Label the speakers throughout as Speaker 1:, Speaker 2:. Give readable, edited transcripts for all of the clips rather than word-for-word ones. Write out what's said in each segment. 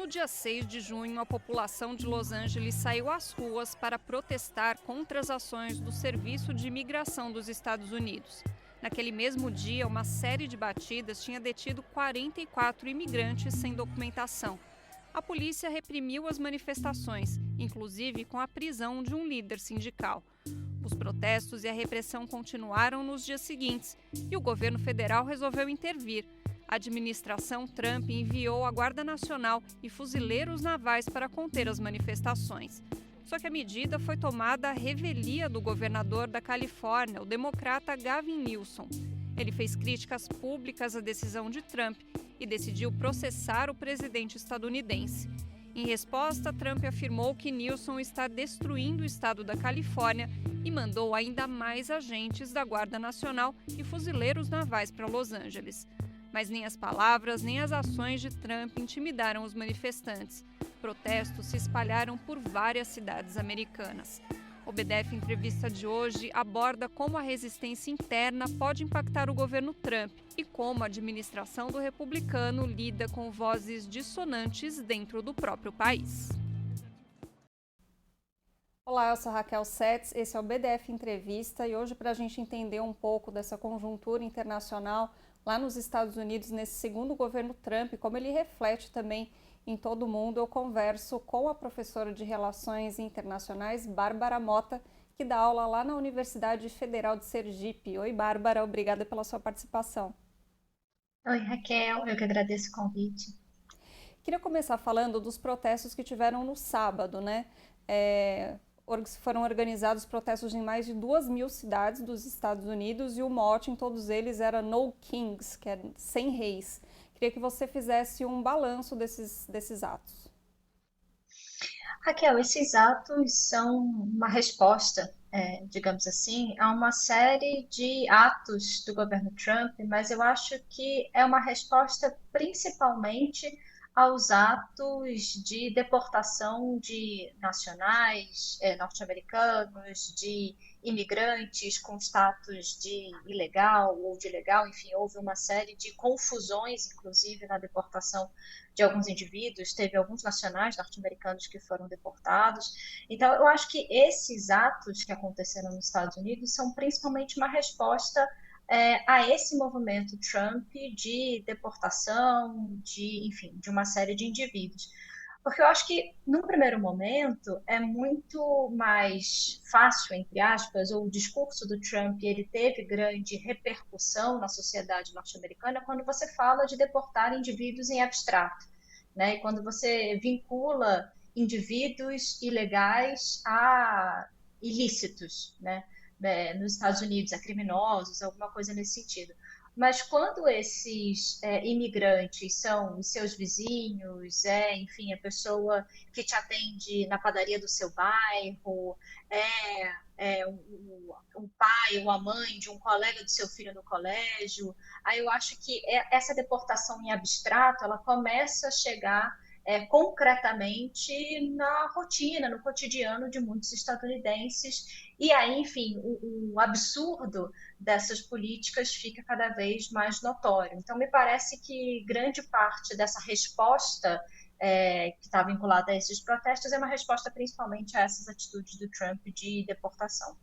Speaker 1: dia 6 de junho, a população de Los Angeles saiu às ruas para protestar contra as ações do Serviço de Imigração dos Estados Unidos. Naquele mesmo dia, uma série de batidas tinha detido 44 imigrantes sem documentação. A polícia reprimiu as manifestações, inclusive com a prisão de um líder sindical. Os protestos e a repressão continuaram nos dias seguintes e o governo federal resolveu intervir. A administração Trump enviou a Guarda Nacional e fuzileiros navais para conter as manifestações. Só que a medida foi tomada à revelia do governador da Califórnia, o democrata Gavin Newsom. Ele fez críticas públicas à decisão de Trump e decidiu processar o presidente estadunidense. Em resposta, Trump afirmou que Newsom está destruindo o estado da Califórnia e mandou ainda mais agentes da Guarda Nacional e fuzileiros navais para Los Angeles. Mas nem as palavras nem as ações de Trump intimidaram os manifestantes. Protestos se espalharam por várias cidades americanas. O BDF Entrevista de hoje aborda como a resistência interna pode impactar o governo Trump e como a administração do republicano lida com vozes dissonantes dentro do próprio país. Olá, eu sou Raquel Setz, esse é o BDF Entrevista e hoje, para a gente entender um pouco dessa conjuntura internacional lá nos Estados Unidos, nesse segundo governo Trump, como ele reflete também em todo o mundo, eu converso com a professora de Relações Internacionais, Bárbara Mota, que dá aula lá na Universidade Federal de Sergipe. Oi, Bárbara, obrigada pela sua participação.
Speaker 2: Oi, Raquel, eu que agradeço o convite.
Speaker 1: Queria começar falando dos protestos que tiveram no sábado, né? Foram organizados protestos em mais de 2.000 cidades dos Estados Unidos e o mote em todos eles era No Kings, que é sem reis. Queria que você fizesse um balanço desses atos.
Speaker 2: Raquel, esses atos são uma resposta, digamos assim, a uma série de atos do governo Trump, mas eu acho que é uma resposta principalmente aos atos de deportação de nacionais, norte-americanos, de imigrantes com status de ilegal ou de legal, enfim, houve uma série de confusões, inclusive na deportação de alguns indivíduos, teve alguns nacionais norte-americanos que foram deportados. Então, eu acho que esses atos que aconteceram nos Estados Unidos são principalmente uma resposta a esse movimento Trump de deportação, enfim, de uma série de indivíduos. Porque eu acho que, num primeiro momento, é muito mais fácil, entre aspas, ou o discurso do Trump ele teve grande repercussão na sociedade norte-americana quando você fala de deportar indivíduos em abstrato, né? E quando você vincula indivíduos ilegais a ilícitos, né? Nos Estados Unidos, a criminosos, alguma coisa nesse sentido. Mas quando esses imigrantes são os seus vizinhos, enfim, a pessoa que te atende na padaria do seu bairro, um pai ou a mãe de um colega do seu filho no colégio, aí eu acho que essa deportação em abstrato, ela começa a chegar concretamente na rotina, no cotidiano de muitos estadunidenses. E aí, enfim, o absurdo dessas políticas fica cada vez mais notório. Então, me parece que grande parte dessa resposta que está vinculada a esses protestos é uma resposta principalmente a essas atitudes do Trump de deportação.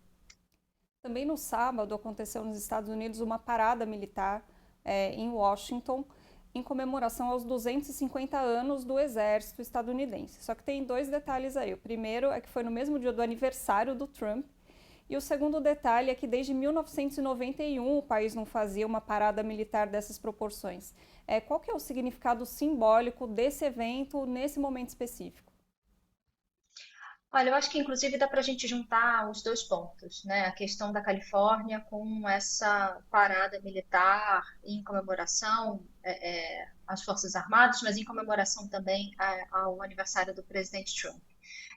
Speaker 1: Também no sábado aconteceu nos Estados Unidos uma parada militar em Washington, em comemoração aos 250 anos do exército estadunidense. Só que tem dois detalhes aí. O primeiro é que foi no mesmo dia do aniversário do Trump, e o segundo detalhe é que desde 1991 o país não fazia uma parada militar dessas proporções. Qual que é o significado simbólico desse evento nesse momento específico?
Speaker 2: Olha, eu acho que inclusive dá para a gente juntar os dois pontos, né? A questão da Califórnia com essa parada militar em comemoração às Forças Armadas, mas em comemoração também ao aniversário do presidente Trump.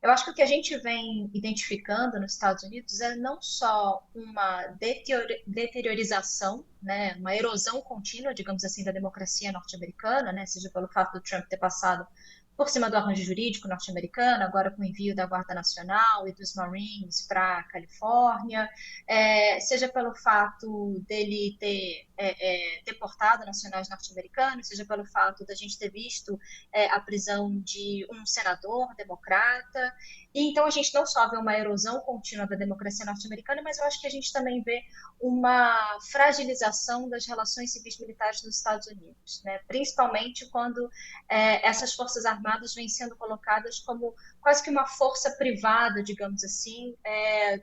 Speaker 2: Eu acho que o que a gente vem identificando nos Estados Unidos é não só uma deteriorização, né, uma erosão contínua, digamos assim, da democracia norte-americana, né, seja pelo fato do Trump ter passado por cima do arranjo jurídico norte-americano, agora com o envio da Guarda Nacional e dos Marines para a Califórnia, seja pelo fato dele ter deportado nacionais norte-americanos, seja pelo fato da gente ter visto a prisão de um senador democrata. E então a gente não só vê uma erosão contínua da democracia norte-americana, mas eu acho que a gente também vê uma fragilização das relações civis militares nos Estados Unidos, né? Principalmente quando essas forças armadas vêm sendo colocadas como quase que uma força privada, digamos assim,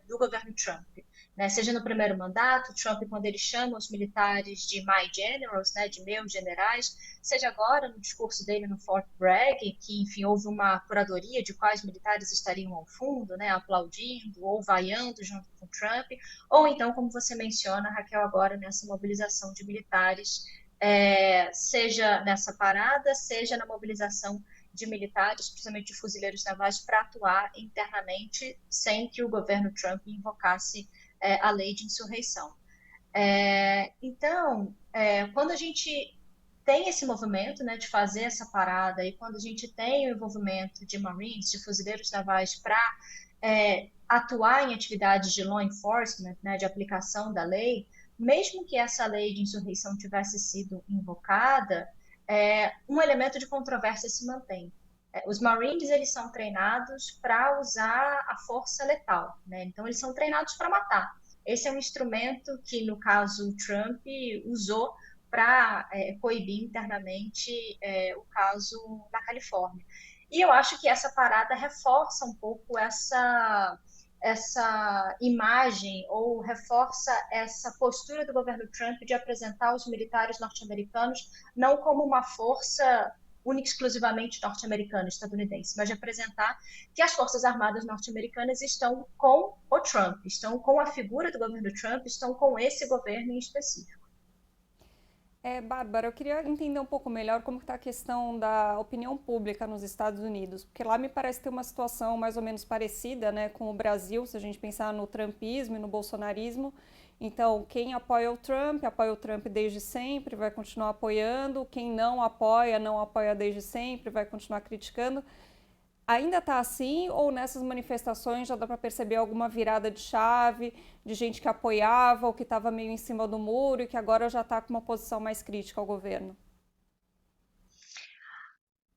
Speaker 2: do governo Trump. Né? Seja no primeiro mandato, Trump, quando ele chama os militares de my generals, né, de meus generais, seja agora no discurso dele no Fort Bragg, que, enfim, houve uma curadoria de quais militares estariam ao fundo, né, aplaudindo ou vaiando junto com Trump, ou então, como você menciona, Raquel, agora nessa mobilização de militares, seja nessa parada, seja na mobilização de militares, principalmente de fuzileiros navais, para atuar internamente sem que o governo Trump invocasse a lei de insurreição. Então, quando a gente tem esse movimento, né, de fazer essa parada, e quando a gente tem o envolvimento de Marines, de fuzileiros navais, para atuar em atividades de law enforcement, né, de aplicação da lei, mesmo que essa lei de insurreição tivesse sido invocada, um elemento de controvérsia se mantém. Os Marines, eles são treinados para usar a força letal, né? Então, eles são treinados para matar. Esse é um instrumento que, no caso, Trump usou para coibir internamente o caso na Califórnia. E eu acho que essa parada reforça um pouco essa imagem ou reforça essa postura do governo Trump de apresentar os militares norte-americanos não como uma força única e exclusivamente norte-americana, estadunidense, mas de apresentar que as Forças Armadas norte-americanas estão com o Trump, estão com a figura do governo Trump, estão com esse governo em específico.
Speaker 1: Bárbara, eu queria entender um pouco melhor como está a questão da opinião pública nos Estados Unidos, porque lá me parece ter uma situação mais ou menos parecida, né, com o Brasil, se a gente pensar no trumpismo e no bolsonarismo. Então, quem apoia o Trump desde sempre, vai continuar apoiando, quem não apoia desde sempre, vai continuar criticando. Ainda está assim ou nessas manifestações já dá para perceber alguma virada de chave, de gente que apoiava ou que estava meio em cima do muro e que agora já está com uma posição mais crítica ao governo?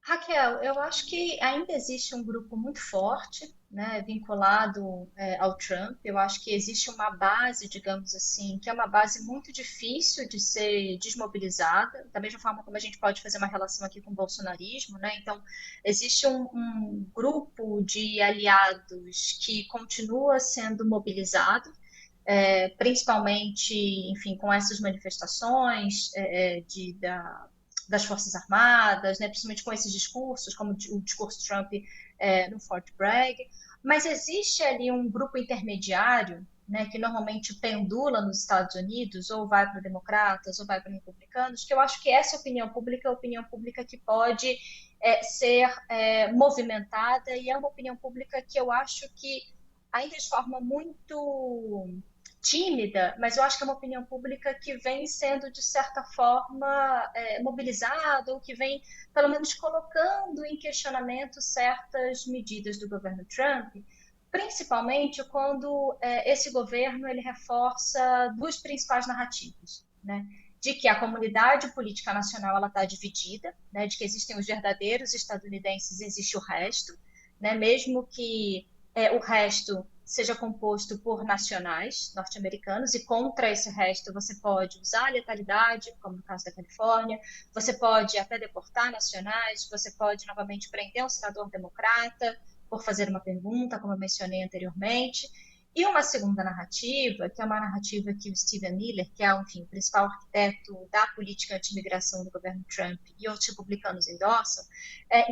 Speaker 2: Raquel, eu acho que ainda existe um grupo muito forte, né, vinculado ao Trump. Eu acho que existe uma base, digamos assim, que é uma base muito difícil de ser desmobilizada, da mesma forma como a gente pode fazer uma relação aqui com o bolsonarismo, né? Então, existe um grupo de aliados que continua sendo mobilizado, principalmente, enfim, com essas manifestações das Forças Armadas, né, principalmente com esses discursos, como o discurso Trump no Fort Bragg, mas existe ali um grupo intermediário, né, que normalmente pendula nos Estados Unidos, ou vai para democratas, ou vai para republicanos, que eu acho que essa opinião pública é a opinião pública que pode ser movimentada, e é uma opinião pública que eu acho que ainda de forma muito tímida, mas eu acho que é uma opinião pública que vem sendo, de certa forma, mobilizada, ou que vem, pelo menos, colocando em questionamento certas medidas do governo Trump, principalmente quando esse governo ele reforça duas principais narrativas, né? De que a comunidade política nacional está dividida, né? De que existem os verdadeiros estadunidenses e existe o resto, né? Mesmo que o resto seja composto por nacionais norte-americanos, e contra esse resto você pode usar a letalidade, como no caso da Califórnia, você pode até deportar nacionais, você pode novamente prender um senador democrata por fazer uma pergunta, como eu mencionei anteriormente. E uma segunda narrativa, que é uma narrativa que o Stephen Miller, que é, enfim, o principal arquiteto da política anti-imigração do governo Trump, e outros republicanos endossam,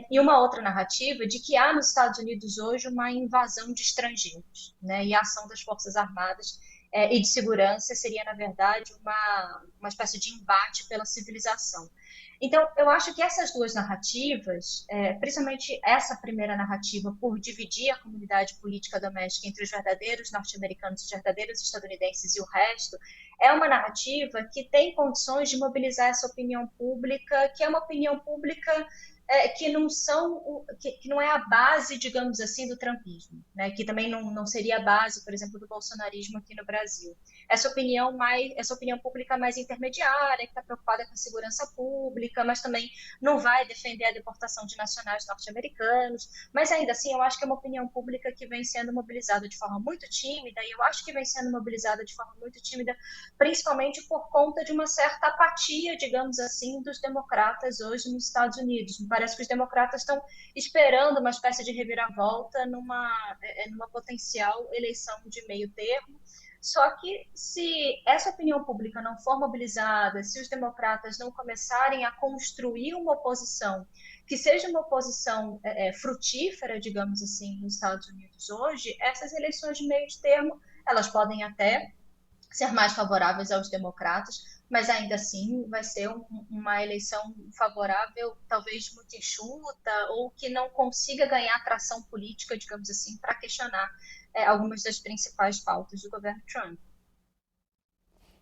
Speaker 2: e uma outra narrativa de que há nos Estados Unidos hoje uma invasão de estrangeiros, né, e a ação das Forças Armadas e de segurança seria, na verdade, uma espécie de embate pela civilização. Então, eu acho que essas duas narrativas, principalmente essa primeira narrativa, por dividir a comunidade política doméstica entre os verdadeiros norte-americanos e os verdadeiros estadunidenses e o resto, é uma narrativa que tem condições de mobilizar essa opinião pública, que é uma opinião pública que não que não é a base, digamos assim, do trumpismo, né? Que também não seria a base, por exemplo, do bolsonarismo aqui no Brasil. Essa opinião pública mais intermediária, que está preocupada com a segurança pública, mas também não vai defender a deportação de nacionais norte-americanos. Mas ainda assim, eu acho que é uma opinião pública que vem sendo mobilizada de forma muito tímida, e eu acho que vem sendo mobilizada de forma muito tímida, principalmente por conta de uma certa apatia, digamos assim, dos democratas hoje nos Estados Unidos. Me parece que os democratas estão esperando uma espécie de reviravolta numa potencial eleição de meio termo. Só que se essa opinião pública não for mobilizada, se os democratas não começarem a construir uma oposição que seja uma oposição frutífera, digamos assim, nos Estados Unidos hoje, essas eleições de meio termo, elas podem até ser mais favoráveis aos democratas, mas ainda assim vai ser uma eleição favorável, talvez muito enxuta, ou que não consiga ganhar tração política, digamos assim, para questionar algumas das principais pautas do governo Trump.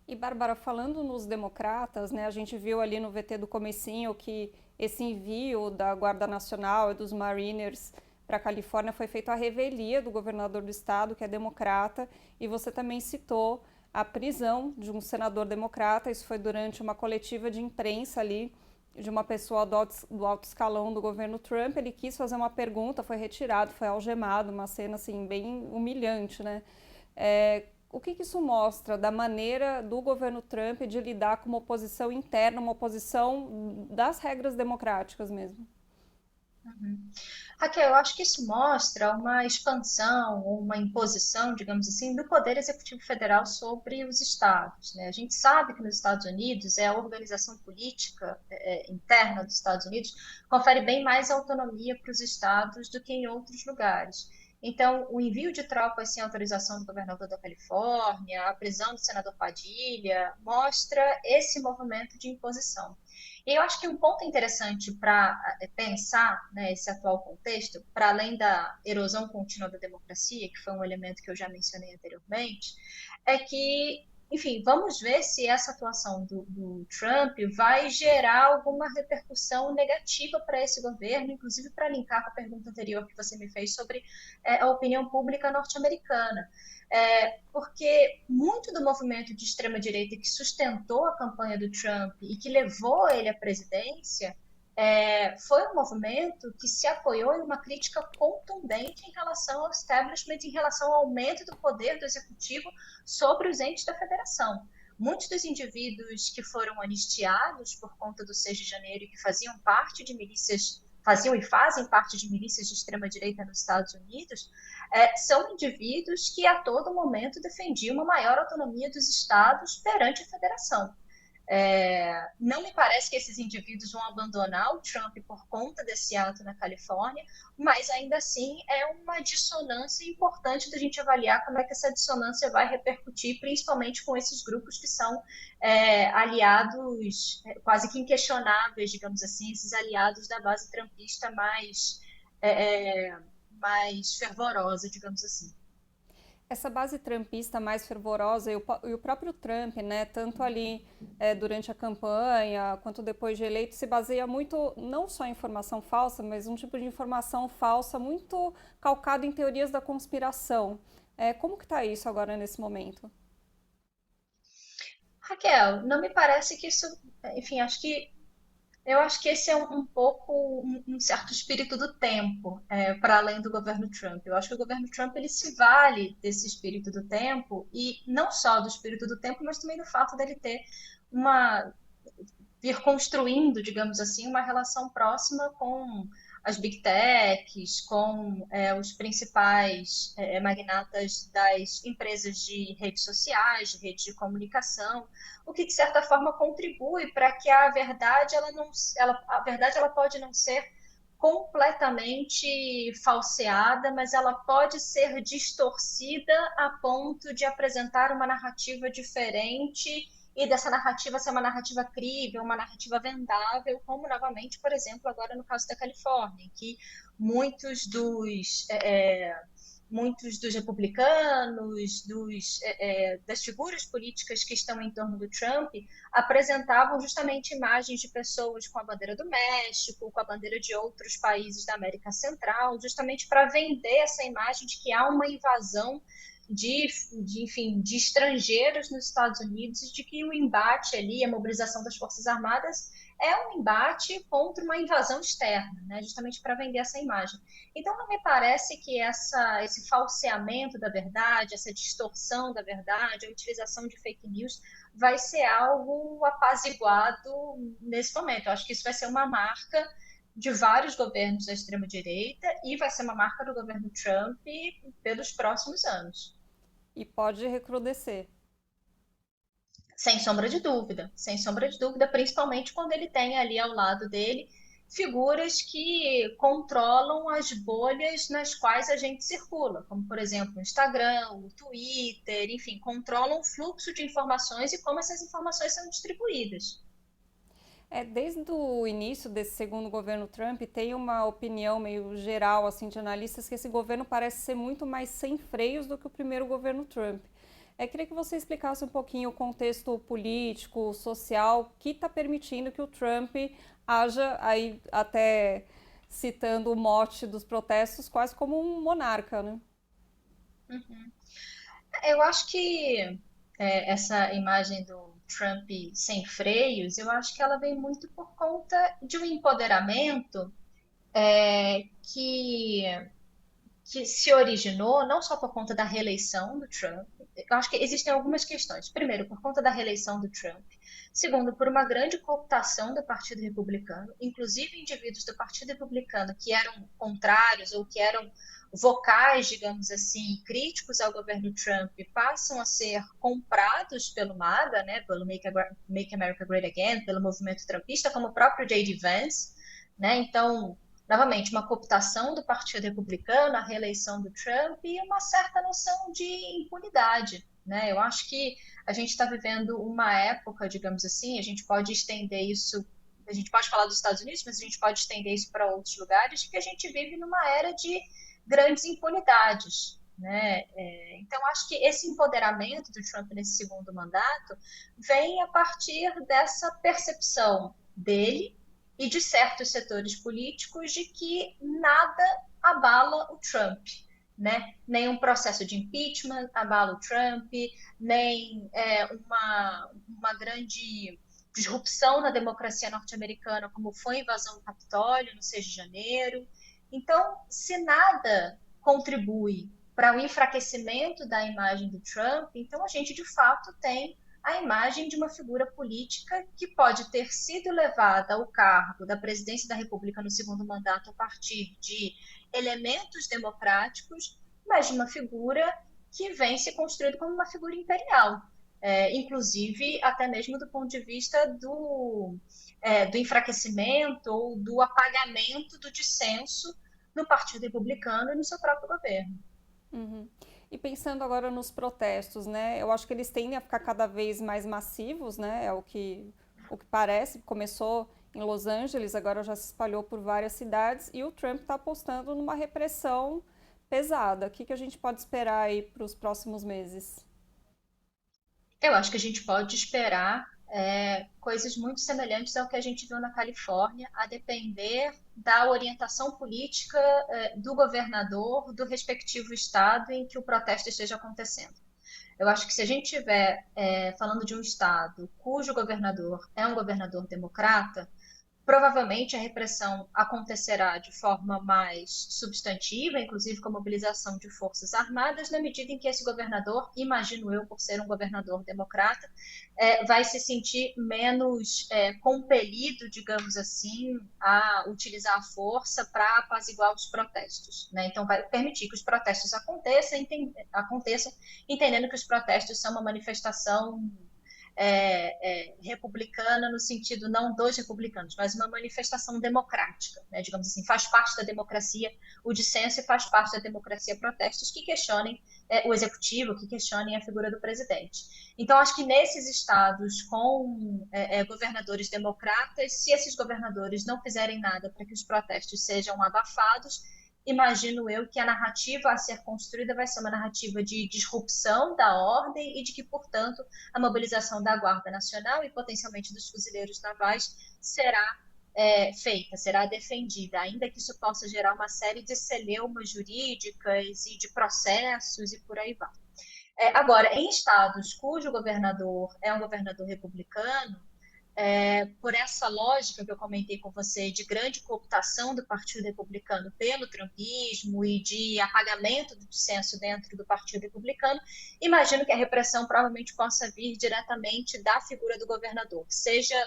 Speaker 1: E, Bárbara, falando nos democratas, né, a gente viu ali no VT do comecinho que esse envio da Guarda Nacional e dos Mariners para a Califórnia foi feito à revelia do governador do estado, que é democrata, e você também citou a prisão de um senador democrata. Isso foi durante uma coletiva de imprensa ali de uma pessoa do alto escalão do governo Trump. Ele quis fazer uma pergunta, foi retirado, foi algemado, uma cena assim bem humilhante, né? O que isso mostra da maneira do governo Trump de lidar com uma oposição interna, uma oposição das regras democráticas mesmo?
Speaker 2: Uhum. Raquel, eu acho que isso mostra uma expansão, uma imposição, digamos assim, do Poder Executivo Federal sobre os estados, né? A gente sabe que nos Estados Unidos a organização política interna dos Estados Unidos confere bem mais autonomia para os estados do que em outros lugares. Então, o envio de tropas sem autorização do governador da Califórnia, a prisão do senador Padilha, mostra esse movimento de imposição. E eu acho que um ponto interessante para pensar, né, esse atual contexto, para além da erosão contínua da democracia, que foi um elemento que eu já mencionei anteriormente, é que, enfim, vamos ver se essa atuação do Trump vai gerar alguma repercussão negativa para esse governo, inclusive para linkar com a pergunta anterior que você me fez sobre a opinião pública norte-americana. Porque muito do movimento de extrema-direita que sustentou a campanha do Trump e que levou ele à presidência foi um movimento que se apoiou em uma crítica contundente em relação ao establishment, em relação ao aumento do poder do executivo sobre os entes da federação. Muitos dos indivíduos que foram anistiados por conta do 6 de janeiro e que faziam parte de milícias, faziam e fazem parte de milícias de extrema-direita nos Estados Unidos, são indivíduos que a todo momento defendiam uma maior autonomia dos estados perante a federação. Não me parece que esses indivíduos vão abandonar o Trump por conta desse ato na Califórnia, mas ainda assim é uma dissonância importante da gente avaliar como é que essa dissonância vai repercutir, principalmente com esses grupos que são aliados quase que inquestionáveis, digamos assim, esses aliados da base trumpista mais fervorosa, digamos assim.
Speaker 1: Essa base trumpista mais fervorosa e o próprio Trump, né, tanto ali durante a campanha quanto depois de eleito, se baseia muito não só em informação falsa, mas um tipo de informação falsa muito calcado em teorias da conspiração. Como que está isso agora nesse momento?
Speaker 2: Raquel, não me parece que isso, enfim, eu acho que esse é um pouco um certo espírito do tempo, para além do governo Trump. Eu acho que o governo Trump ele se vale desse espírito do tempo, e não só do espírito do tempo, mas também do fato dele ter uma vir construindo, digamos assim, uma relação próxima com as big techs, com os principais magnatas das empresas de redes sociais, de redes de comunicação, o que de certa forma contribui para que a verdade ela pode não ser completamente falseada, mas ela pode ser distorcida a ponto de apresentar uma narrativa diferente e dessa narrativa ser uma narrativa crível, uma narrativa vendável, como novamente, por exemplo, agora no caso da Califórnia, em que muitos dos republicanos, das figuras políticas que estão em torno do Trump, apresentavam justamente imagens de pessoas com a bandeira do México, com a bandeira de outros países da América Central, justamente para vender essa imagem de que há uma invasão enfim, de estrangeiros nos Estados Unidos e de que o embate ali, a mobilização das Forças Armadas, é um embate contra uma invasão externa, né? Justamente para vender essa imagem. Então, não me parece que esse falseamento da verdade, essa distorção da verdade, a utilização de fake news vai ser algo apaziguado nesse momento. Eu acho que isso vai ser uma marca de vários governos da extrema-direita e vai ser uma marca do governo Trump pelos próximos anos.
Speaker 1: E pode recrudescer.
Speaker 2: Sem sombra de dúvida, principalmente quando ele tem ali ao lado dele figuras que controlam as bolhas nas quais a gente circula, como, por exemplo, o Instagram, o Twitter, enfim, controlam o fluxo de informações e como essas informações são distribuídas.
Speaker 1: Desde o início desse segundo governo Trump, tem uma opinião meio geral assim de analistas que esse governo parece ser muito mais sem freios do que o primeiro governo Trump. Queria que você explicasse um pouquinho o contexto político, social, que está permitindo que o Trump haja, aí até citando o mote dos protestos, quase como um monarca, né?
Speaker 2: Uhum. Eu acho que essa imagem do Trump sem freios, eu acho que ela vem muito por conta de um empoderamento que se originou não só por conta da reeleição do Trump, eu acho que existem algumas questões. Primeiro, por conta da reeleição do Trump. Segundo, por uma grande cooptação do Partido Republicano, inclusive indivíduos do Partido Republicano que eram contrários ou que eram vocais, digamos assim, críticos ao governo Trump, passam a ser comprados pelo MAGA, né, pelo Make America Great Again, pelo movimento trumpista, como o próprio J.D. Vance, né? Então, novamente, uma cooptação do Partido Republicano, a reeleição do Trump e uma certa noção de impunidade, né? Eu acho que a gente está vivendo uma época, digamos assim, a gente pode estender isso, a gente pode falar dos Estados Unidos, mas a gente pode estender isso para outros lugares, que a gente vive numa era de grandes impunidades, né? Então, acho que esse empoderamento do Trump nesse segundo mandato vem a partir dessa percepção dele e de certos setores políticos de que nada abala o Trump, né? Nem um processo de impeachment abala o Trump, nem uma grande disrupção na democracia norte-americana, como foi a invasão do Capitólio no 6 de janeiro. Então, se nada contribui para o enfraquecimento da imagem do Trump, então a gente, de fato, tem a imagem de uma figura política que pode ter sido levada ao cargo da presidência da República no segundo mandato a partir de elementos democráticos, mas de uma figura que vem se construindo como uma figura imperial, inclusive até mesmo do ponto de vista do enfraquecimento ou do apagamento do dissenso no Partido Republicano e no seu próprio governo.
Speaker 1: Uhum. E pensando agora nos protestos, né? Eu acho que eles tendem a ficar cada vez mais massivos, né? É o que parece. Começou em Los Angeles, agora já se espalhou por várias cidades e o Trump está apostando numa repressão pesada. O que a gente pode esperar aí para os próximos meses?
Speaker 2: Eu acho que a gente pode esperar coisas muito semelhantes ao que a gente viu na Califórnia, a depender da orientação política do governador do respectivo estado em que o protesto esteja acontecendo. Eu acho que se a gente estiver falando de um estado cujo governador é um governador democrata, provavelmente a repressão acontecerá de forma mais substantiva, inclusive com a mobilização de forças armadas, na medida em que esse governador, imagino eu, por ser um governador democrata, vai se sentir menos compelido, digamos assim, a utilizar a força para apaziguar os protestos, né? Então, vai permitir que os protestos aconteçam, entendendo que os protestos são uma manifestação republicana no sentido não dos republicanos, mas uma manifestação democrática, né? Digamos assim, faz parte da democracia o dissenso e faz parte da democracia protestos que questionem o executivo, que questionem a figura do presidente. Então, acho que nesses estados com governadores democratas, se esses governadores não fizerem nada para que os protestos sejam abafados, imagino eu que a narrativa a ser construída vai ser uma narrativa de disrupção da ordem e de que, portanto, a mobilização da Guarda Nacional e potencialmente dos fuzileiros navais será feita, será defendida, ainda que isso possa gerar uma série de celeumas jurídicas e de processos e por aí vai. Agora, em estados cujo governador é um governador republicano, por essa lógica que eu comentei com você de grande cooptação do Partido Republicano pelo trumpismo e de apagamento do dissenso dentro do Partido Republicano, imagino que a repressão provavelmente possa vir diretamente da figura do governador, seja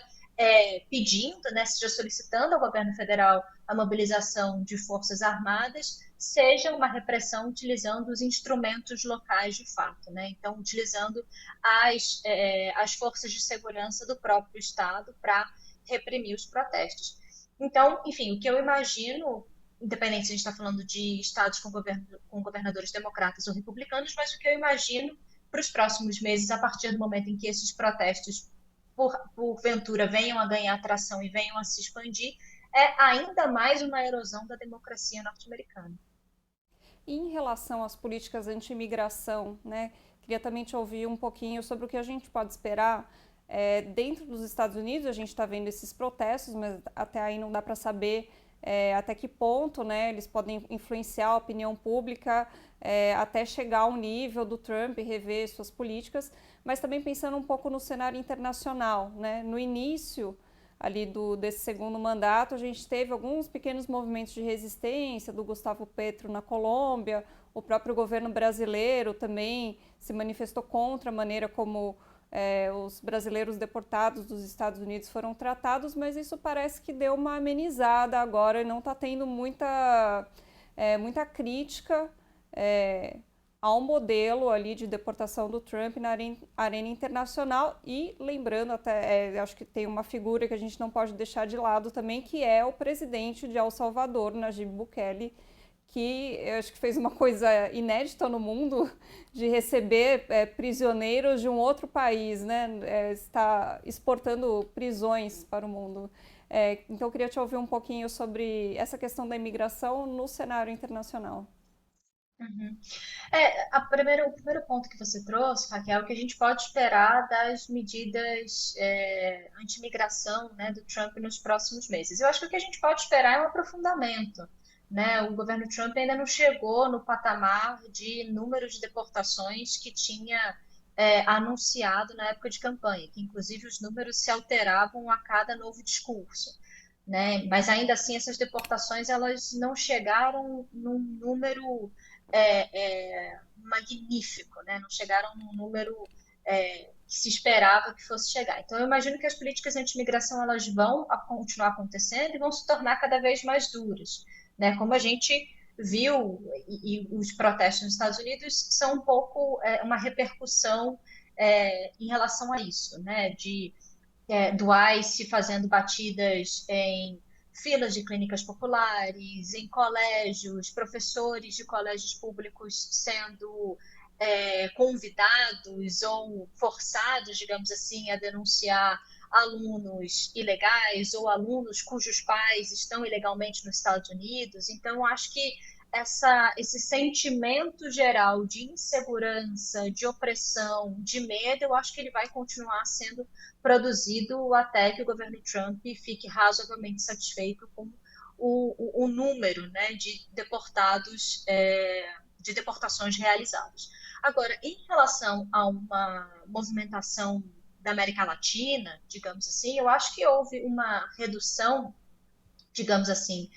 Speaker 2: pedindo, né, seja solicitando ao governo federal a mobilização de forças armadas, seja uma repressão utilizando os instrumentos locais de fato, né? Então, utilizando as forças de segurança do próprio Estado para reprimir os protestos. Então, enfim, o que eu imagino, independente se a gente está falando de estados com governadores democratas ou republicanos, mas o que eu imagino para os próximos meses, a partir do momento em que esses protestos, porventura, venham a ganhar atração e venham a se expandir, é ainda mais uma erosão da democracia norte-americana.
Speaker 1: E em relação às políticas anti-imigração, né, queria também te ouvir um pouquinho sobre o que a gente pode esperar. Dentro dos Estados Unidos, a gente está vendo esses protestos, mas até aí não dá para saber até que ponto, né, eles podem influenciar a opinião pública até chegar ao nível do Trump e rever suas políticas, mas também pensando um pouco no cenário internacional, né? No início ali desse segundo mandato, a gente teve alguns pequenos movimentos de resistência do Gustavo Petro na Colômbia, o próprio governo brasileiro também se manifestou contra a maneira como os brasileiros deportados dos Estados Unidos foram tratados, mas isso parece que deu uma amenizada agora e não está tendo muita crítica ao modelo ali de deportação do Trump na arena internacional. E lembrando até, acho que tem uma figura que a gente não pode deixar de lado também, que é o presidente de El Salvador, Nayib Bukele, que eu acho que fez uma coisa inédita no mundo de receber prisioneiros de um outro país, né? Está exportando prisões para o mundo. Então eu queria te ouvir um pouquinho sobre essa questão da imigração no cenário internacional.
Speaker 2: Uhum. O primeiro ponto que você trouxe, Raquel, que a gente pode esperar das medidas anti-imigração, né, do Trump nos próximos meses. Eu acho que o que a gente pode esperar é um aprofundamento, né? O governo Trump ainda não chegou no patamar de número de deportações que tinha anunciado na época de campanha, que inclusive os números se alteravam a cada novo discurso, né? Mas ainda assim essas deportações elas não chegaram num número magnífico, né? Não chegaram num número que se esperava que fosse chegar. Então, eu imagino que as políticas anti-imigração elas vão continuar acontecendo e vão se tornar cada vez mais duras, né? Como a gente viu, e os protestos nos Estados Unidos são um pouco uma repercussão em relação a isso, né? Do ICE fazendo batidas em filas de clínicas populares, em colégios, professores de colégios públicos sendo convidados ou forçados, digamos assim, a denunciar alunos ilegais ou alunos cujos pais estão ilegalmente nos Estados Unidos. Então, acho que esse sentimento geral de insegurança, de opressão, de medo, eu acho que ele vai continuar sendo produzido até que o governo Trump fique razoavelmente satisfeito com o número, né, de deportados, de deportações realizadas. Agora, em relação a uma movimentação da América Latina, digamos assim, eu acho que houve uma redução, digamos assim,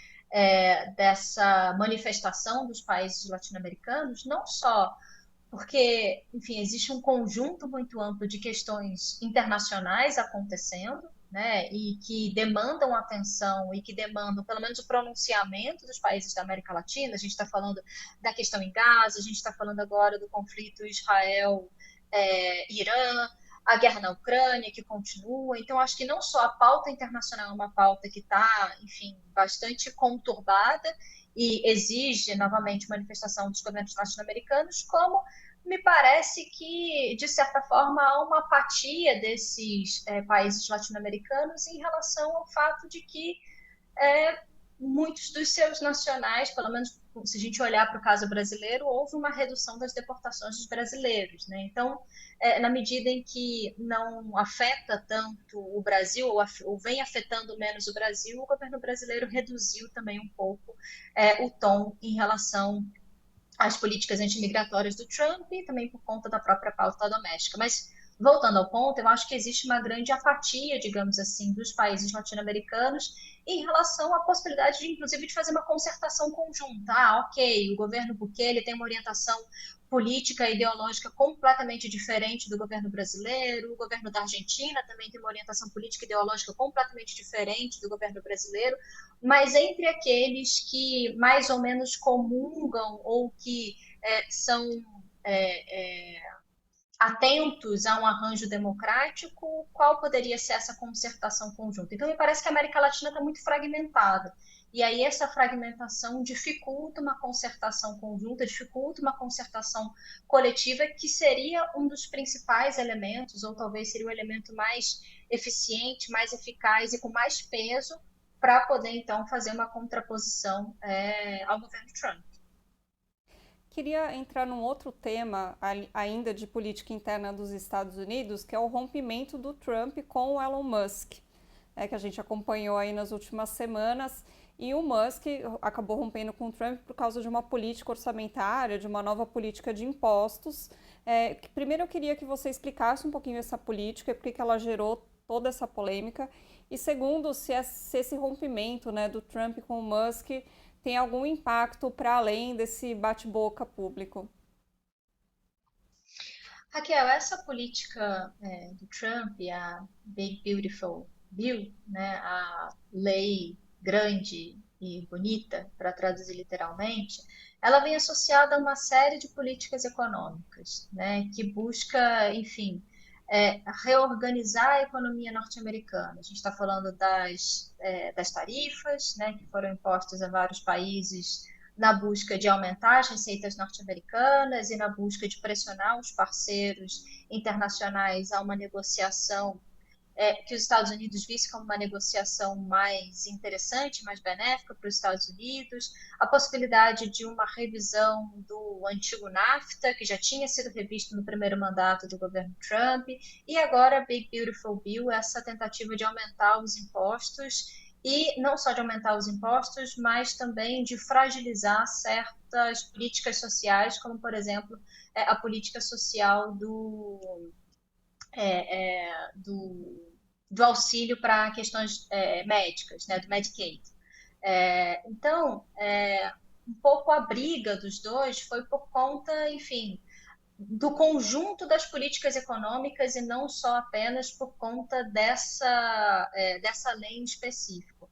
Speaker 2: dessa manifestação dos países latino-americanos, não só porque, enfim, existe um conjunto muito amplo de questões internacionais acontecendo, né, e que demandam atenção e que demandam, pelo menos, o pronunciamento dos países da América Latina. A gente está falando da questão em Gaza, a gente está falando agora do conflito Israel-Irã, a guerra na Ucrânia, que continua. Então, acho que não só a pauta internacional é uma pauta que está, enfim, bastante conturbada e exige, novamente, manifestação dos governos latino-americanos, como me parece que, de certa forma, há uma apatia desses países latino-americanos em relação ao fato de que muitos dos seus nacionais, pelo menos se a gente olhar para o caso brasileiro, houve uma redução das deportações dos brasileiros, né? Então, na medida em que não afeta tanto o Brasil, ou vem afetando menos o Brasil, o governo brasileiro reduziu também um pouco o tom em relação às políticas antimigratórias do Trump e também por conta da própria pauta doméstica. Mas, voltando ao ponto, eu acho que existe uma grande apatia, digamos assim, dos países latino-americanos em relação à possibilidade, inclusive, de fazer uma concertação conjunta. Ok, o governo Bukele tem uma orientação política e ideológica completamente diferente do governo brasileiro, o governo da Argentina também tem uma orientação política e ideológica completamente diferente do governo brasileiro, mas entre aqueles que mais ou menos comungam ou que são é, é, atentos a um arranjo democrático, qual poderia ser essa concertação conjunta? Então, me parece que a América Latina está muito fragmentada. E aí essa fragmentação dificulta uma concertação conjunta, dificulta uma concertação coletiva, que seria um dos principais elementos, ou talvez seria o elemento mais eficiente, mais eficaz e com mais peso para poder, então, fazer uma contraposição ao governo Trump.
Speaker 1: Queria entrar num outro tema ainda de política interna dos Estados Unidos, que é o rompimento do Trump com o Elon Musk, que a gente acompanhou aí nas últimas semanas. E o Musk acabou rompendo com o Trump por causa de uma política orçamentária, de uma nova política de impostos. Primeiro eu queria que você explicasse um pouquinho essa política e por que ela gerou toda essa polêmica. E segundo, se esse rompimento, né, do Trump com o Musk tem algum impacto para além desse bate-boca público.
Speaker 2: Raquel, essa política do Trump, a Big Beautiful Bill, né, a lei grande e bonita, para traduzir literalmente, ela vem associada a uma série de políticas econômicas, né, que busca, enfim, reorganizar a economia norte-americana. A gente está falando das tarifas, né, que foram impostas a vários países na busca de aumentar as receitas norte-americanas e na busca de pressionar os parceiros internacionais a uma negociação que os Estados Unidos vissem como uma negociação mais interessante, mais benéfica para os Estados Unidos, a possibilidade de uma revisão do antigo NAFTA, que já tinha sido revisto no primeiro mandato do governo Trump, e agora a Big Beautiful Bill, essa tentativa de aumentar os impostos, e não só de aumentar os impostos, mas também de fragilizar certas políticas sociais, como, por exemplo, a política social do auxílio para questões médicas, né, do Medicaid. Então, um pouco a briga dos dois foi por conta, enfim, do conjunto das políticas econômicas e não só apenas por conta dessa lei em específico.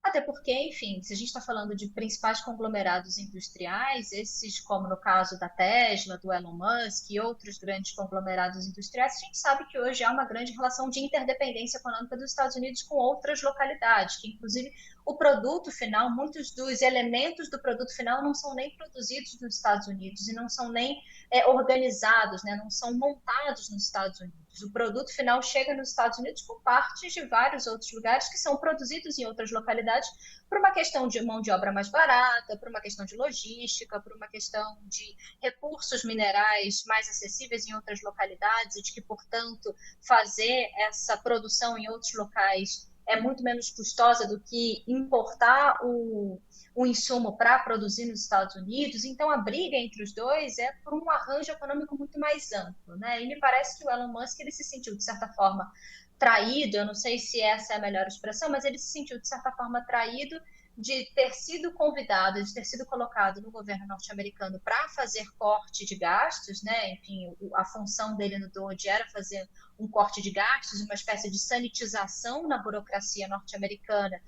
Speaker 2: Até porque, enfim, se a gente está falando de principais conglomerados industriais, esses como no caso da Tesla, do Elon Musk e outros grandes conglomerados industriais, a gente sabe que hoje há uma grande relação de interdependência econômica dos Estados Unidos com outras localidades, que inclusive o produto final, muitos dos elementos do produto final não são nem produzidos nos Estados Unidos e não são nem organizados, né? Não são montados nos Estados Unidos. O produto final chega nos Estados Unidos com partes de vários outros lugares que são produzidos em outras localidades por uma questão de mão de obra mais barata, por uma questão de logística, por uma questão de recursos minerais mais acessíveis em outras localidades e de que, portanto, fazer essa produção em outros locais é muito menos custosa do que importar o insumo para produzir nos Estados Unidos. Então, a briga entre os dois é por um arranjo econômico muito mais amplo, né? E me parece que o Elon Musk ele se sentiu, de certa forma, traído, eu não sei se essa é a melhor expressão, mas ele se sentiu, de certa forma, traído de ter sido convidado, de ter sido colocado no governo norte-americano para fazer corte de gastos, né? Enfim, a função dele no DOGE era fazer um corte de gastos, uma espécie de sanitização na burocracia norte-americana,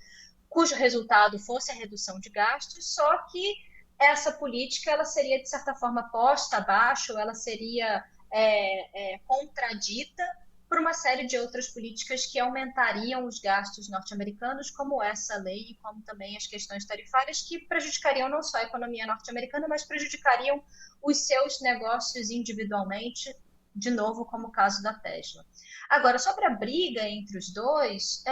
Speaker 2: cujo resultado fosse a redução de gastos, só que essa política ela seria, de certa forma, posta abaixo, ela seria contradita por uma série de outras políticas que aumentariam os gastos norte-americanos, como essa lei e como também as questões tarifárias, que prejudicariam não só a economia norte-americana, mas prejudicariam os seus negócios individualmente, de novo, como o caso da Tesla. Agora, sobre a briga entre os dois,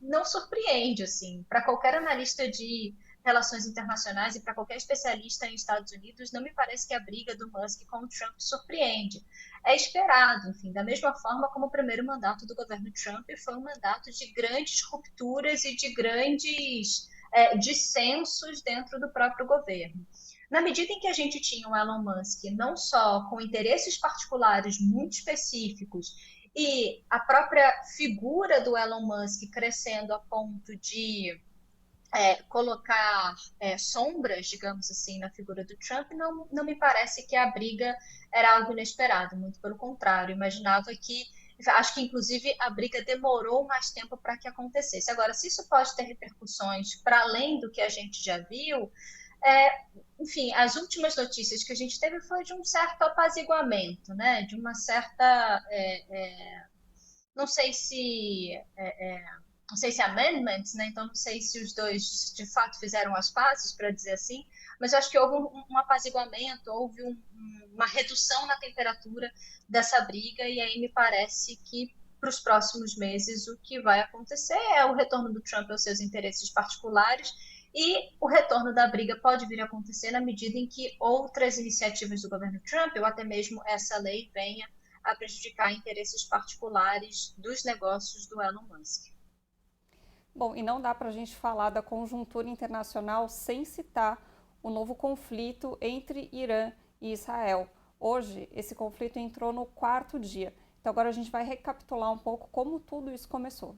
Speaker 2: não surpreende, assim, para qualquer analista de relações internacionais e para qualquer especialista em Estados Unidos, não me parece que a briga do Musk com o Trump surpreende. É esperado, enfim, da mesma forma como o primeiro mandato do governo Trump foi um mandato de grandes rupturas e de grandes dissensos dentro do próprio governo. Na medida em que a gente tinha o Elon Musk não só com interesses particulares muito específicos e a própria figura do Elon Musk crescendo a ponto de colocar sombras, digamos assim, na figura do Trump, não me parece que a briga era algo inesperado, muito pelo contrário, imaginava que, acho que inclusive a briga demorou mais tempo para que acontecesse. Agora, se isso pode ter repercussões para além do que a gente já viu, enfim, as últimas notícias que a gente teve foi de um certo apaziguamento, né? De uma certa, não sei se não sei se amendments, né? Então não sei se os dois de fato fizeram as pazes, para dizer assim, mas eu acho que houve um apaziguamento, houve uma redução na temperatura dessa briga, e aí me parece que para os próximos meses o que vai acontecer é o retorno do Trump aos seus interesses particulares, e o retorno da briga pode vir a acontecer na medida em que outras iniciativas do governo Trump, ou até mesmo essa lei, venha a prejudicar interesses particulares dos negócios do Elon Musk.
Speaker 1: Bom, e não dá para a gente falar da conjuntura internacional sem citar o novo conflito entre Irã e Israel. Hoje, esse conflito entrou no 4º dia. Então agora a gente vai recapitular um pouco como tudo isso começou.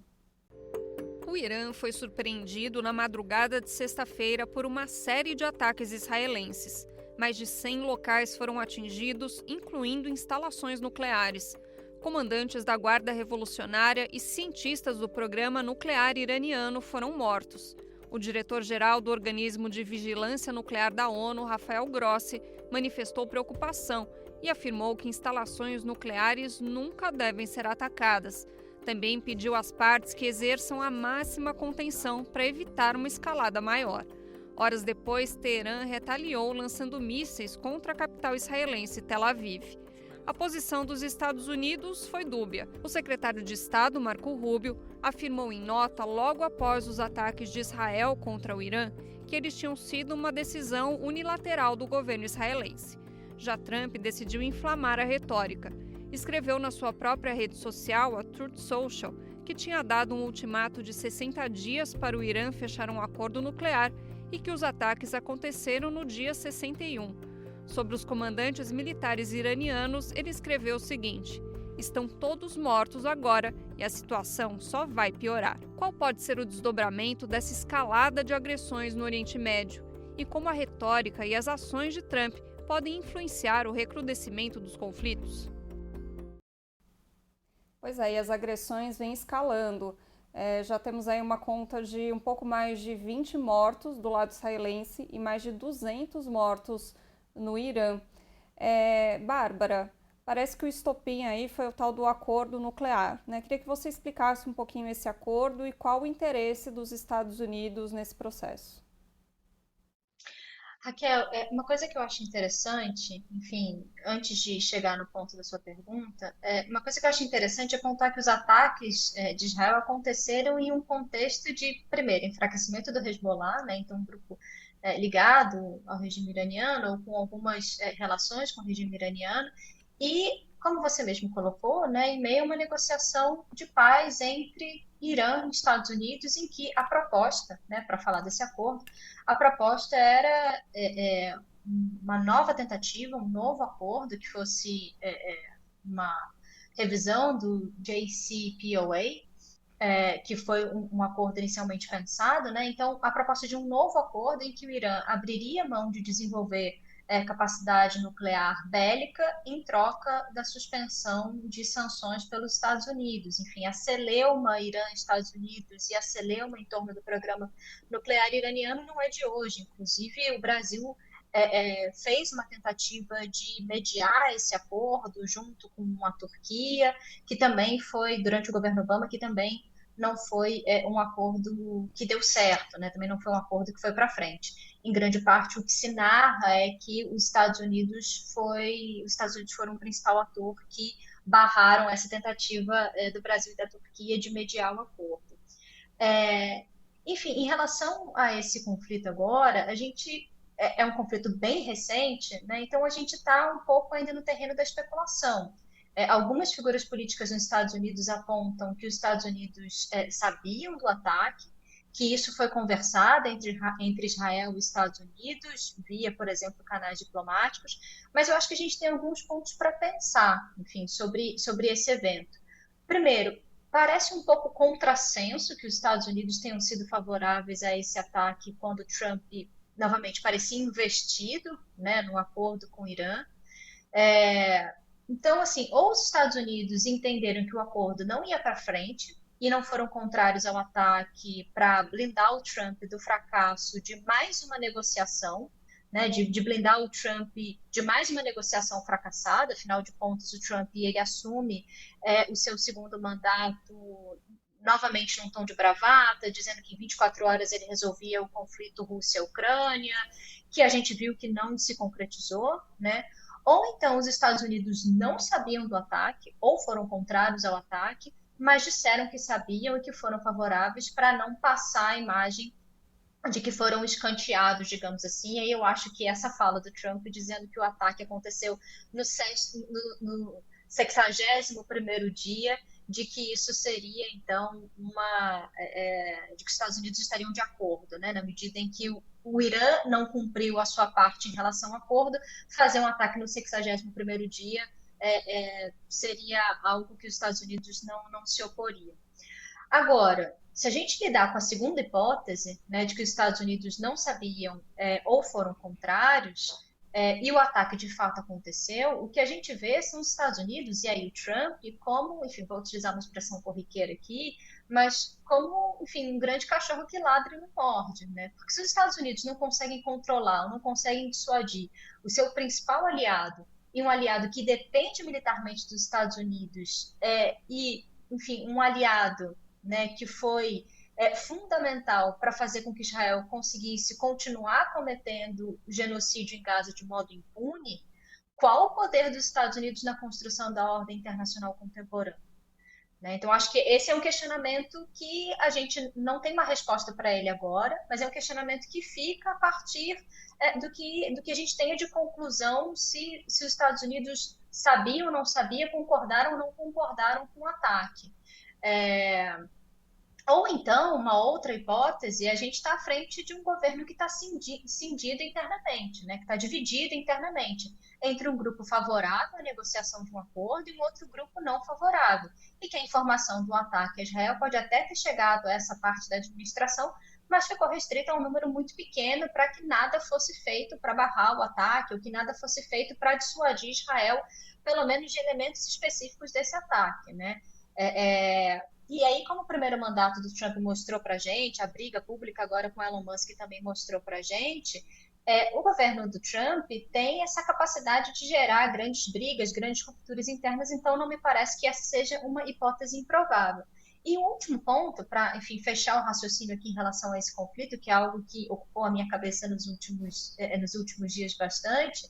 Speaker 1: O Irã foi surpreendido na madrugada de sexta-feira por uma série de ataques israelenses. Mais de 100 locais foram atingidos, incluindo instalações nucleares. Comandantes da Guarda Revolucionária e cientistas do programa nuclear iraniano foram mortos. O diretor-geral do Organismo de Vigilância Nuclear da ONU, Rafael Grossi, manifestou preocupação e afirmou que instalações nucleares nunca devem ser atacadas. Também pediu às partes que exerçam a máxima contenção para evitar uma escalada maior. Horas depois, Teherã retaliou lançando mísseis contra a capital israelense, Tel Aviv. A posição dos Estados Unidos foi dúbia. O secretário de Estado, Marco Rubio, afirmou em nota logo após os ataques de Israel contra o Irã que eles tinham sido uma decisão unilateral do governo israelense. Já Trump decidiu inflamar a retórica. Escreveu na sua própria rede social, a Truth Social, que tinha dado um ultimato de 60 dias para o Irã fechar um acordo nuclear e que os ataques aconteceram no dia 61. Sobre os comandantes militares iranianos, ele escreveu o seguinte: estão todos mortos agora e a situação só vai piorar. Qual pode ser o desdobramento dessa escalada de agressões no Oriente Médio? E como a retórica e as ações de Trump podem influenciar o recrudescimento dos conflitos? Pois é, e as agressões vêm escalando. Já temos aí uma conta de um pouco mais de 20 mortos do lado israelense e mais de 200 mortos no Irã. Bárbara, parece que o estopim aí foi o tal do acordo nuclear, né? Queria que você explicasse um pouquinho esse acordo e qual o interesse dos Estados Unidos nesse processo.
Speaker 2: Raquel, uma coisa que eu acho interessante, enfim, antes de chegar no ponto da sua pergunta, uma coisa que eu acho interessante é contar que os ataques de Israel aconteceram em um contexto de, primeiro, enfraquecimento do Hezbollah, né? Então, um grupo ligado ao regime iraniano ou com algumas relações com o regime iraniano, e, como você mesmo colocou, né, em meio a uma negociação de paz entre Irã e Estados Unidos, em que a proposta, né, para falar desse acordo, a proposta era uma nova tentativa, um novo acordo que fosse uma revisão do JCPOA, que foi um acordo inicialmente pensado, né? Então, a proposta de um novo acordo em que o Irã abriria mão de desenvolver capacidade nuclear bélica em troca da suspensão de sanções pelos Estados Unidos. Enfim, a celeuma Irã-Estados Unidos e a celeuma em torno do programa nuclear iraniano não é de hoje. Inclusive, o Brasil fez uma tentativa de mediar esse acordo junto com a Turquia, que também foi, durante o governo Obama, que também não foi um acordo que deu certo, né? Também não foi um acordo que foi para frente. Em grande parte, o que se narra é que os Estados Unidos foram o principal ator que barraram essa tentativa do Brasil e da Turquia de mediar o acordo. É, Enfim, em relação a esse conflito agora, a gente é um conflito bem recente, né? Então a gente está um pouco ainda no terreno da especulação. Algumas figuras políticas nos Estados Unidos apontam que os Estados Unidos sabiam do ataque, que isso foi conversado entre Israel e Estados Unidos, via, por exemplo, canais diplomáticos, mas eu acho que a gente tem alguns pontos para pensar, enfim, sobre esse evento. Primeiro, parece um pouco contrassenso que os Estados Unidos tenham sido favoráveis a esse ataque quando Trump novamente parecia investido, né, no acordo com o Irã. É, então, assim, ou os Estados Unidos entenderam que o acordo não ia para frente e não foram contrários ao ataque para blindar o Trump do fracasso de mais uma negociação, né, de blindar o Trump de mais uma negociação fracassada. Afinal de contas, o Trump ele assume o seu segundo mandato novamente num tom de bravata, dizendo que em 24 horas ele resolvia o conflito Rússia-Ucrânia, que a gente viu que não se concretizou, né? Ou então os Estados Unidos não sabiam do ataque, ou foram contrários ao ataque, mas disseram que sabiam e que foram favoráveis para não passar a imagem de que foram escanteados, digamos assim. E aí eu acho que essa fala do Trump dizendo que o ataque aconteceu no 61º dia, de que isso seria, então, de que os Estados Unidos estariam de acordo, né, na medida em que o Irã não cumpriu a sua parte em relação ao acordo, fazer um ataque no 61º dia seria algo que os Estados Unidos não se oporiam. Agora, se a gente lidar com a segunda hipótese, né, de que os Estados Unidos não sabiam ou foram contrários, e o ataque de fato aconteceu, o que a gente vê são os Estados Unidos e aí o Trump como, enfim, vou utilizar uma expressão corriqueira aqui, mas como, enfim, um grande cachorro que ladra e não morde, né? Porque se os Estados Unidos não conseguem controlar, não conseguem dissuadir o seu principal aliado e um aliado que depende militarmente dos Estados Unidos enfim, um aliado, né, que foi fundamental para fazer com que Israel conseguisse continuar cometendo genocídio em Gaza de modo impune, qual o poder dos Estados Unidos na construção da ordem internacional contemporânea? Né? Então, acho que esse é um questionamento que a gente não tem uma resposta para ele agora, mas é um questionamento que fica a partir do que a gente tenha de conclusão se os Estados Unidos sabiam ou não sabiam, concordaram ou não concordaram com o ataque. Ou então, uma outra hipótese, a gente está à frente de um governo que está cindido internamente, né? Que está dividido internamente entre um grupo favorável à negociação de um acordo e um outro grupo não favorável. E que a informação do ataque a Israel pode até ter chegado a essa parte da administração, mas ficou restrita a um número muito pequeno para que nada fosse feito para barrar o ataque, ou que nada fosse feito para dissuadir Israel, pelo menos de elementos específicos desse ataque, né? E aí, como o primeiro mandato do Trump mostrou para a gente, a briga pública agora com Elon Musk também mostrou para a gente, o governo do Trump tem essa capacidade de gerar grandes brigas, grandes rupturas internas, então não me parece que essa seja uma hipótese improvável. E um último ponto, para, enfim, fechar o raciocínio aqui em relação a esse conflito, que é algo que ocupou a minha cabeça nos últimos dias bastante,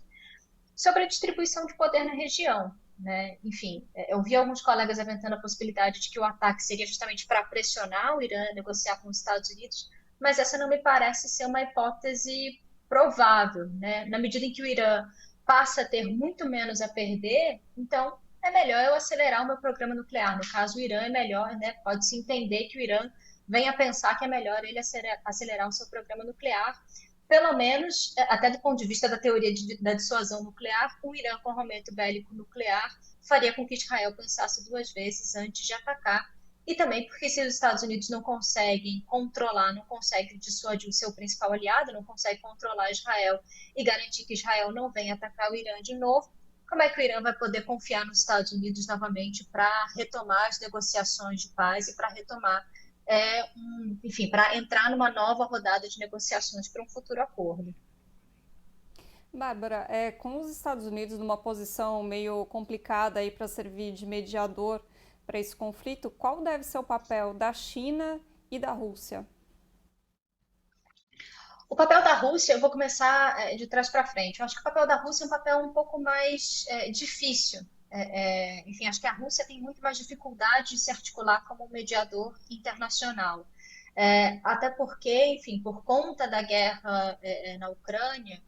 Speaker 2: sobre a distribuição de poder na região. Né? Enfim, eu vi alguns colegas aventando a possibilidade de que o ataque seria justamente para pressionar o Irã a negociar com os Estados Unidos, mas essa não me parece ser uma hipótese provável. Né? Na medida em que o Irã passa a ter muito menos a perder, então é melhor eu acelerar o meu programa nuclear. No caso, o Irã é melhor, né? Pode-se entender que o Irã venha pensar que é melhor ele acelerar o seu programa nuclear, pelo menos, até do ponto de vista da teoria da dissuasão nuclear, o Irã com armamento bélico nuclear faria com que Israel pensasse duas vezes antes de atacar, e também porque se os Estados Unidos não conseguem controlar, não conseguem dissuadir o seu principal aliado, não conseguem controlar Israel e garantir que Israel não venha atacar o Irã de novo, como é que o Irã vai poder confiar nos Estados Unidos novamente para retomar as negociações de paz e para retomar enfim, para entrar numa nova rodada de negociações para um futuro acordo.
Speaker 1: Bárbara, com os Estados Unidos numa posição meio complicada aí para servir de mediador para esse conflito, qual deve ser o papel da China e da Rússia?
Speaker 2: O papel da Rússia, eu vou começar de trás para frente. Eu acho que o papel da Rússia é um papel um pouco mais difícil. Enfim, acho que a Rússia tem muito mais dificuldade de se articular como um mediador internacional. Até porque, enfim, por conta da guerra na Ucrânia,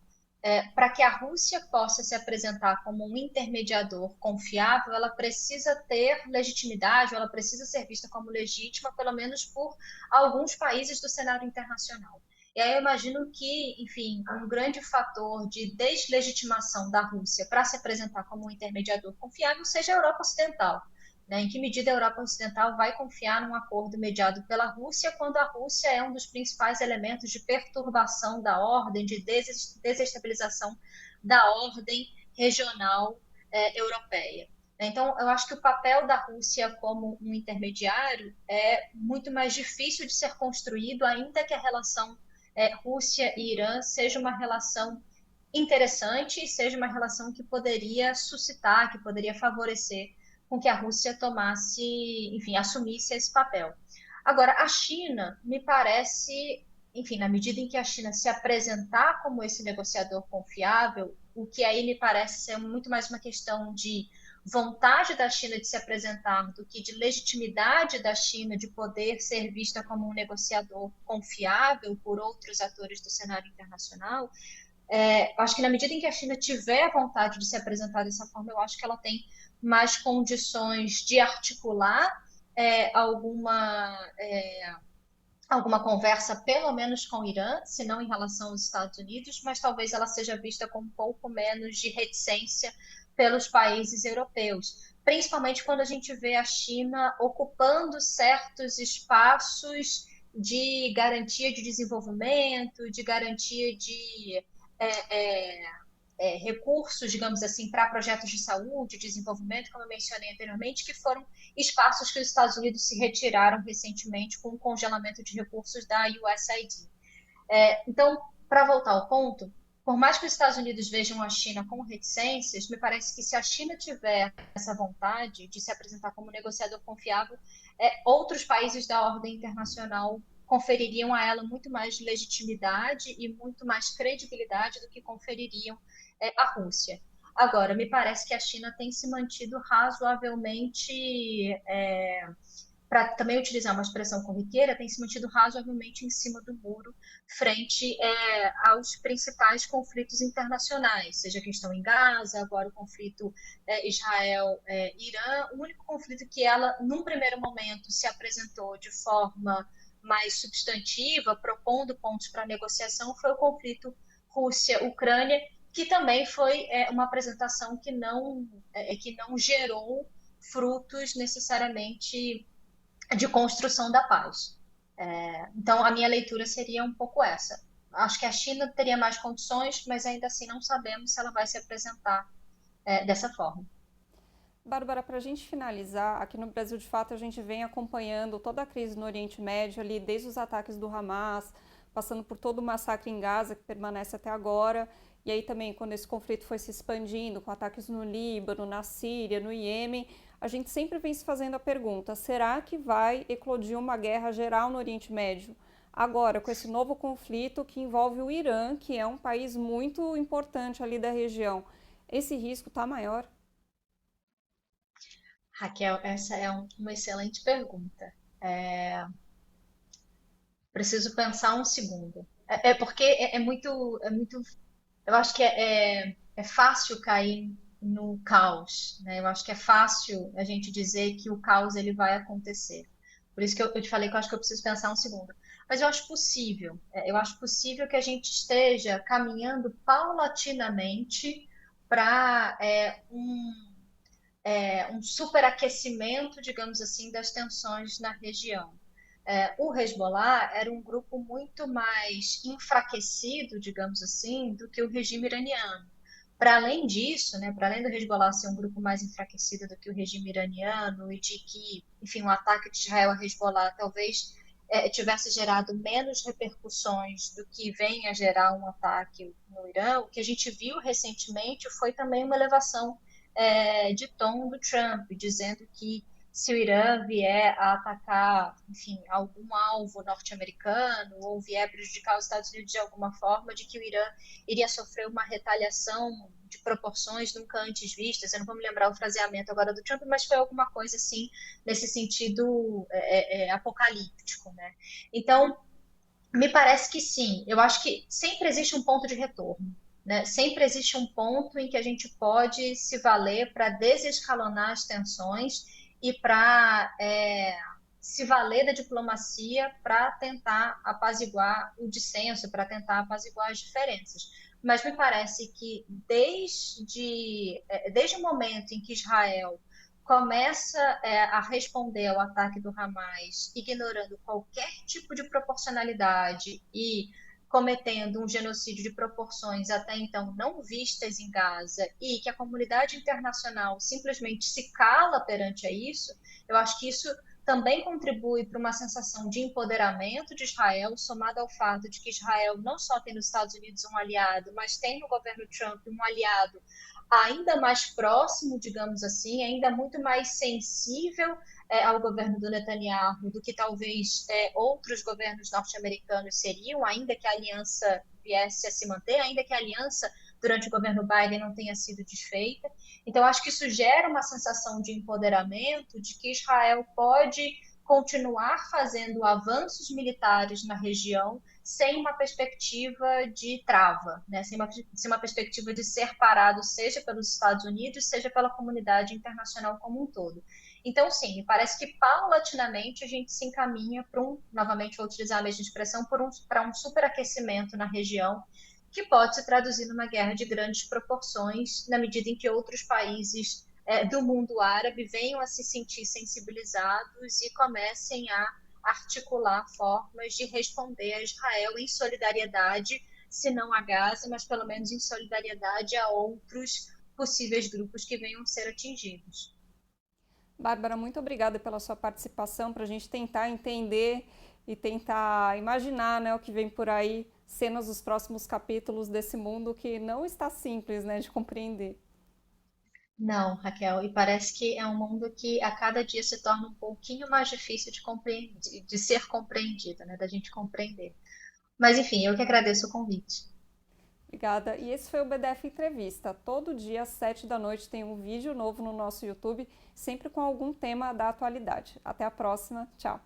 Speaker 2: para que a Rússia possa se apresentar como um intermediador confiável, ela precisa ter legitimidade, ou ela precisa ser vista como legítima, pelo menos por alguns países do cenário internacional. E aí eu imagino que, enfim, um grande fator de deslegitimação da Rússia para se apresentar como um intermediador confiável seja a Europa Ocidental. Né? Em que medida a Europa Ocidental vai confiar num acordo mediado pela Rússia, quando a Rússia é um dos principais elementos de perturbação da ordem, de desestabilização da ordem regional europeia. Então, eu acho que o papel da Rússia como um intermediário é muito mais difícil de ser construído, ainda que a relação Rússia e Irã seja uma relação interessante e seja uma relação que poderia suscitar, que poderia favorecer com que a Rússia tomasse, enfim, assumisse esse papel. Agora, a China me parece, enfim, na medida em que a China se apresentar como esse negociador confiável, o que aí me parece ser muito mais uma questão de vontade da China de se apresentar do que de legitimidade da China de poder ser vista como um negociador confiável por outros atores do cenário internacional. Acho que na medida em que a China tiver vontade de se apresentar dessa forma, eu acho que ela tem mais condições de articular alguma conversa, pelo menos com o Irã, se não em relação aos Estados Unidos, mas talvez ela seja vista com um pouco menos de reticência pelos países europeus, principalmente quando a gente vê a China ocupando certos espaços de garantia de desenvolvimento, de garantia de é, é, recursos, digamos assim, para projetos de saúde, desenvolvimento, como eu mencionei anteriormente, que foram espaços que os Estados Unidos se retiraram recentemente com o congelamento de recursos da USAID. Então, para voltar ao ponto, por mais que os Estados Unidos vejam a China com reticências, me parece que se a China tiver essa vontade de se apresentar como negociador confiável, outros países da ordem internacional confeririam a ela muito mais legitimidade e muito mais credibilidade do que confeririam a Rússia. Agora, me parece que a China tem se mantido razoavelmente para também utilizar uma expressão corriqueira, tem se mantido razoavelmente em cima do muro frente aos principais conflitos internacionais, seja a questão em Gaza, agora o conflito Israel-Irã. O único conflito que ela, num primeiro momento, se apresentou de forma mais substantiva, propondo pontos para negociação, foi o conflito Rússia-Ucrânia, que também foi uma apresentação que não gerou frutos necessariamente de construção da paz. Então, a minha leitura seria um pouco essa. Acho que a China teria mais condições, mas ainda assim não sabemos se ela vai se apresentar dessa forma.
Speaker 1: Bárbara, para a gente finalizar, aqui no Brasil, de fato, a gente vem acompanhando toda a crise no Oriente Médio, ali, desde os ataques do Hamas, passando por todo o massacre em Gaza, que permanece até agora, e aí também, quando esse conflito foi se expandindo, com ataques no Líbano, na Síria, no Iêmen, a gente sempre vem se fazendo a pergunta: será que vai eclodir uma guerra geral no Oriente Médio? Agora, com esse novo conflito que envolve o Irã, que é um país muito importante ali da região, esse risco está maior?
Speaker 2: Raquel, essa é uma excelente pergunta. Preciso pensar um segundo. Porque é muito. Eu acho que é fácil cair no caos, né? Eu acho que é fácil a gente dizer que o caos ele vai acontecer. Por isso que eu te falei que eu acho que eu preciso pensar um segundo. Mas eu acho possível. Eu acho possível que a gente esteja caminhando paulatinamente para um superaquecimento, digamos assim, das tensões na região. O Hezbollah era um grupo muito mais enfraquecido, digamos assim, do que o regime iraniano. Para além disso, né, para além do Hezbollah ser um grupo mais enfraquecido do que o regime iraniano e de que, enfim, o ataque de Israel a Hezbollah talvez tivesse gerado menos repercussões do que vem a gerar um ataque no Irã, o que a gente viu recentemente foi também uma elevação de tom do Trump, dizendo que se o Irã vier a atacar, enfim, algum alvo norte-americano ou vier prejudicar os Estados Unidos de alguma forma, de que o Irã iria sofrer uma retaliação de proporções nunca antes vistas. Eu não vou me lembrar o fraseamento agora do Trump, mas foi alguma coisa assim, nesse sentido apocalíptico, né? Então, me parece que sim. Eu acho que sempre existe um ponto de retorno, né? Sempre existe um ponto em que a gente pode se valer para desescalonar as tensões e para se valer da diplomacia para tentar apaziguar o dissenso, para tentar apaziguar as diferenças. Mas me parece que desde o momento em que Israel começa a responder ao ataque do Hamas, ignorando qualquer tipo de proporcionalidade e cometendo um genocídio de proporções até então não vistas em Gaza, e que a comunidade internacional simplesmente se cala perante a isso, eu acho que isso também contribui para uma sensação de empoderamento de Israel, somado ao fato de que Israel não só tem nos Estados Unidos um aliado, mas tem no governo Trump um aliado ainda mais próximo, digamos assim, ainda muito mais sensível ao governo do Netanyahu do que talvez outros governos norte-americanos seriam, ainda que a aliança viesse a se manter, ainda que a aliança durante o governo Biden não tenha sido desfeita. Então, acho que isso gera uma sensação de empoderamento, de que Israel pode continuar fazendo avanços militares na região sem uma perspectiva de trava, né? sem uma perspectiva de ser parado, seja pelos Estados Unidos, seja pela comunidade internacional como um todo. Então, sim, me parece que paulatinamente a gente se encaminha para novamente vou utilizar a mesma expressão, para um superaquecimento na região, que pode se traduzir numa guerra de grandes proporções, na medida em que outros países do mundo árabe venham a se sentir sensibilizados e comecem a articular formas de responder a Israel em solidariedade, se não a Gaza, mas pelo menos em solidariedade a outros possíveis grupos que venham a ser atingidos.
Speaker 1: Bárbara, muito obrigada pela sua participação, para a gente tentar entender e tentar imaginar, né, o que vem por aí, cenas dos próximos capítulos desse mundo que não está simples, né, de compreender.
Speaker 2: Não, Raquel, e parece que é um mundo que a cada dia se torna um pouquinho mais difícil de ser compreendido, né, da gente compreender. Mas enfim, eu que agradeço o convite.
Speaker 1: Obrigada. E esse foi o BDF Entrevista. Todo dia às 7 da noite tem um vídeo novo no nosso YouTube, sempre com algum tema da atualidade. Até a próxima. Tchau.